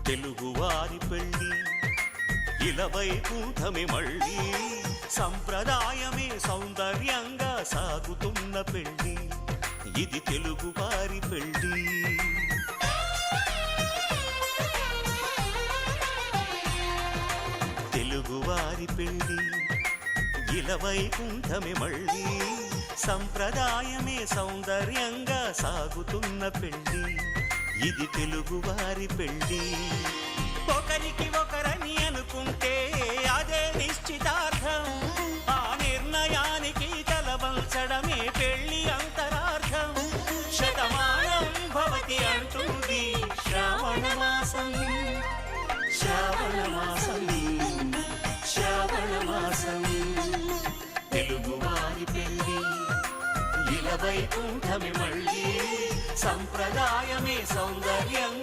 తెలుగువారి పెళ్ళి ఇలవైకుంఠమే మళ్ళీ సంప్రదాయమే సౌందర్యంగా సాగుతున్న పెళ్ళి ఇది తెలుగువారి పెళ్ళి తెలుగువారి పెళ్ళి ఇలవైకుంఠమే మళ్ళీ సంప్రదాయమే సౌందర్యంగా సాగుతున్న పెళ్ళి ఇది తెలుగువారి పెళ్ళి ఒకరికి ఒకరని అనుకుంటే అదే నిశ్చితార్థం ఆ నిర్ణయానికి తలవంచడమే పెళ్ళి అంతరార్థం శతమానం భవతి అంటుంది శ్రావణ మాసం శ్రావణ మాసం శ్రావణ మాసం తెలుగువారి పెళ్ళి ఇలవైకుంఠమే మళ్ళీ సంప్రదాయమే సౌందర్యం